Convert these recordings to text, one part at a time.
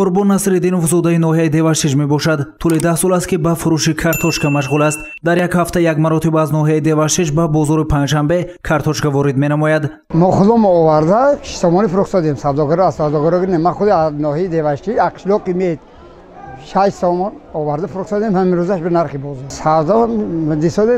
Қурбон Насриддинов зудаи ноҳияи Девашиш мебошад. Тӯли 10 сол аст ки ба фурӯши картошка машғул аст. Дар як ҳафта як маротиба аз ноҳияи Девашиш ба бозори Панҷшанбе картошка ворид менамояд. мо худам оварда 6 сомони фурӯхт додем. Савдогар аз савдогарӣ не ма худи аз ноҳияи Девашиш ақшлоқи мед 6 сомон оварда фурӯхт додем. ҳамин рӯзаш ба нархи бозор. Савдо дисоде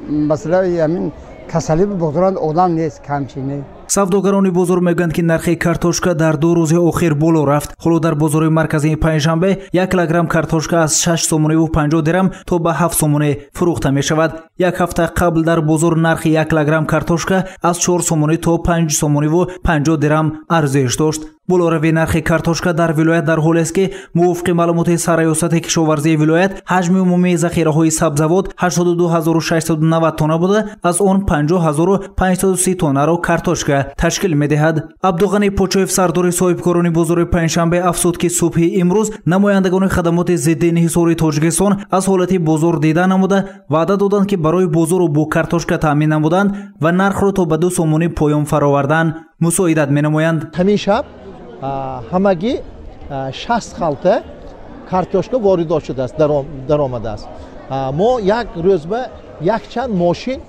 масъала ҳамин касали бозоранд одам нест камчине. Савдогарони бозор мегӯянд ки нархи картошка дар 2 рӯзи охир боло рафт. Ҳоло дар бозори марказии Панҷшанбе 1 килограмм картошка аз 6 сомониву 50 дирам то ба 7 сомонӣ фурӯхта мешавад. Як ҳафта қабл дар бозор нархи 1 килограмм картошка аз 4 сомонӣ то 5 сомониву 50 дирам арзиш дошт. болоравии нархи картошка дар вилоят дар ҳоле аст ки мувофиқи маълумоти сарраёсати кишоварзии вилоят ҳаҷми умумии захираҳои сабзавот 82690 тонна буда, аз он 50530 тоннаро картошка ташкил медиҳад. Абдуғани Почоев сардори соҳибкорони бозори Панҷшанбе афзуд ки субҳи имрӯз намояндагони хадамоти зидди инҳисори Тоҷикистон аз ҳолати бозор дида намуда ваъда доданд ки барои бозору бо картошка таъмин намуданд ва нархро то ба 2 сомонӣ поён фаровардан мусоидат менамоянд. ҳамин шаб ҳамагӣ 60 халта картошка воридот шудааст, даромада аст. мо як рӯзба якчанд мошин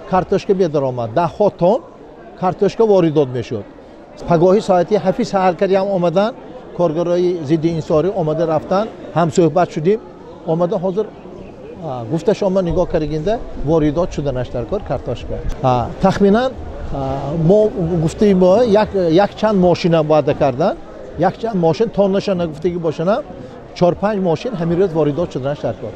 картошка медаромад, 10 тонн картошка воридот мешуд. Пагоҳи соати 7 саҳаркари ҳам омадан, коргарои зидди инҳисорӣ омада рафтан, ҳам суҳбат шудем. Омада ҳозир гуфта шома нигоҳ каригинда воридот шуданаш дар кор картошка. Тахминан мо гуфтаем якчанд мошина ваъда кардан, якчанд мошин тоннаша нагуфтагӣ бошанам, 4-5 мошин ҳамин рӯз воридот шуданаш дар кор.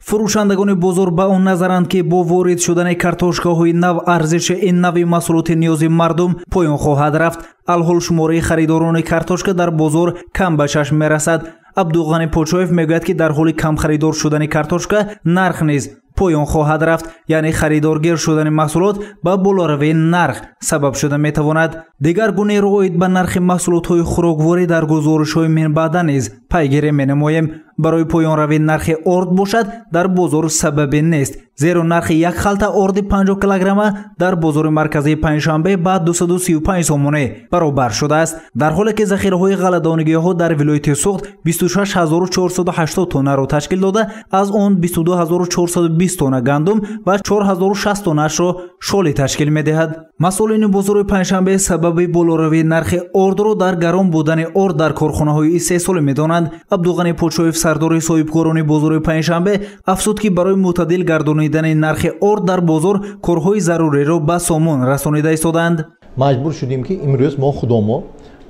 фурӯшандагони бозор ба он назаранд ки бо ворид шудани картошкаҳои нав арзиши ин нави маҳсулоти ниёзи мардум поён хоҳад рафт. алҳол шумораи харидорони картошка дар бозор кам ба чашм мерасад. Абдуғани Почоев мегӯяд ки дар ҳоли кам харидор шудани картошка нарх низ поён хоҳад рафт, яъне харидоргир шудани маҳсулот ба болоравии нарх сабаб шуда метавонад. дигар гунеро оид ба нархи маҳсулотҳои хӯрокворӣ дар гузоришҳои минбаъда низ пайгирӣ менамоем. барои поёнравии нархи орд бошад дар бозор сабабе нест, зеро нархи як халта орди 50 килограмма дар бозори марказии Панҷшанбе ба 235 сомонӣ баробар шудааст, дар ҳоле ки захираҳои ғалладонигиҳо дар вилояти Суғд 26480 тоннаро ташкил дода, аз он 22420 тонна гандум ва 4060 тоннаашро шоли ташкил медиҳад. масъулини бозори Панҷшанбе сабаби болоравии нархи ордро дар гарон будани орд дар корхонаҳои истеҳсолӣ медонанд. Абдуғани Почоев сардори соҳибкорони бозори Панҷшанбе афзуд ки барои мӯътадил гардонидани нархи орд дар бозор корҳои заруриро ба сомон расонида истоданд. маҷбур шудем ки имрӯз мо худомо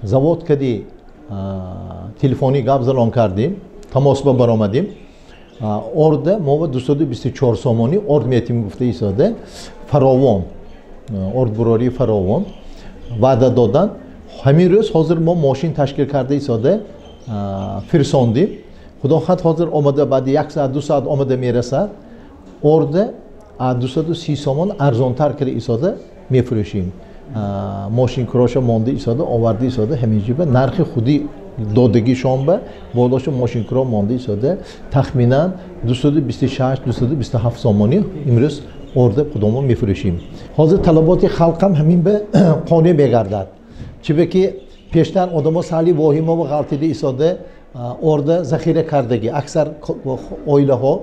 завод кади телефони гап залон кардем, тамосба баромадем. орда мо ба 224 сомонӣ орд метим гуфта истода фаровон, ордбурории фаровон ваъда додан. ҳамин рӯз ҳозир мо мошин ташкил карда истода фирсондем. худохат ҳозир омада баъди 1 соат 2 соат омада мерасад. орда 230 сомон арзонтар карда истода мефурӯшем. мошин куроша монда истода оварда истода ҳаминҷиба нархи худи додагишон ба болошу мошинкуро монда истода тахминан 226-227 сомонӣ имрӯз орда худомо мефурӯшем. ҳозир талаботи халқам ҳамин ба қонеъ мегардад. чиба ки пештар одамо сали воҳимо ва ғалтида истода орда захира кардагӣ, аксар оилаҳо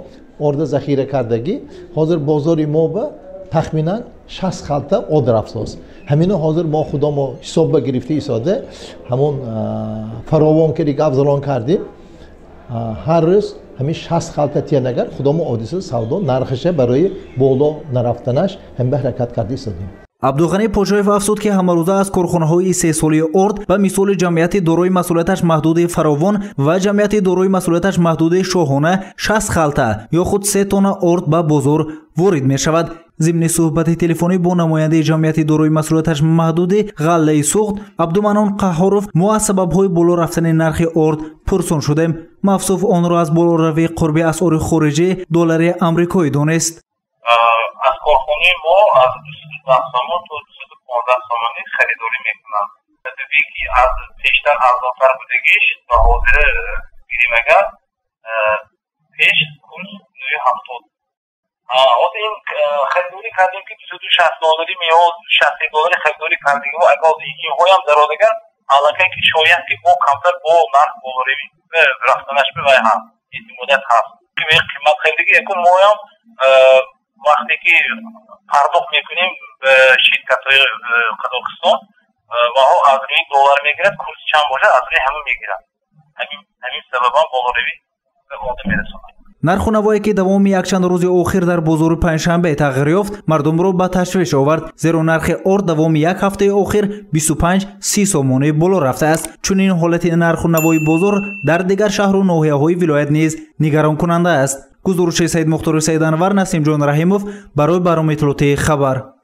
орда захира кардагӣ. ҳозир бозори мо ба тахминан 60 халта од рафтост. ҳамино ҳозир мо худомо ҳисобба гирифта истода ҳамон фаровон кади гап залон кардем. ҳар рӯз ҳамин 60 халта тиянагар худомо одиса савдо нархаша барои боло нарафтанаш ҳамин ба ҳаракат карда истодем. Абдуғани Почоев афзуд ки ҳамарӯза аз корхонаҳои истеҳсолии орд ба мисоли ҷамъияти дорои масъулияташ маҳдуди Фаровон ва ҷамъияти дорои масъулияташ маҳдуди Шоҳона 60 халта ё худ 3 тонна орд ба бозор ворид мешавад. зимни суҳбати телефонӣ бо намояндаи ҷамъияти дорои масъулияташ маҳдуди ғаллаи Суғд Абдуманон Қаҳҳоров мо аз сабабҳои боло рафтани нархи орд пурсон шудем. мафсуф онро аз болоравии қурби асъори хориҷӣ доллари амрикоӣ донист. аз корхонаи мо аз 210 сомон то 215 сомонӣ харидорӣ мекунам. табии ки аз пештар арзонтар будагиш ба ҳозира гирем агар пеш курс 70. ҳозир ин харидорӣ кардем ки 260 доллари меёд 60 доллари харидорӣ кардем. агар ҳозир ҳоям дародагар аллакай ки шояд ки бо камтар бо нарх болоривӣ рафтанаш бивай ҳаст эътимодият ҳаст қимат хелдиги яку моям вақте ки пардохт мекунем ба ширкатҳои Қазоқистон ваҳо аз рӯи доллар мегирад курси чанд бошад аз рӯи ҳама мегирад ҳамин сабабан болоривӣ ба одам мерасонад. нарху навое ки давоми якчанд рӯзи охир дар бозори панҷшанбе тағйир ёфт мардумро ба ташвиш овард, зеро нархи орд давоми як ҳафтаи охир 25-30 сомонӣ боло рафтааст. чунин ҳолати нарху навои бозор дар дигар шаҳру ноҳияҳои вилоят низ нигаронкунанда аст. гузориши Саид Мухтори Саиданвар, Насимҷон Раҳимов барои бароми иттилоотии хабар.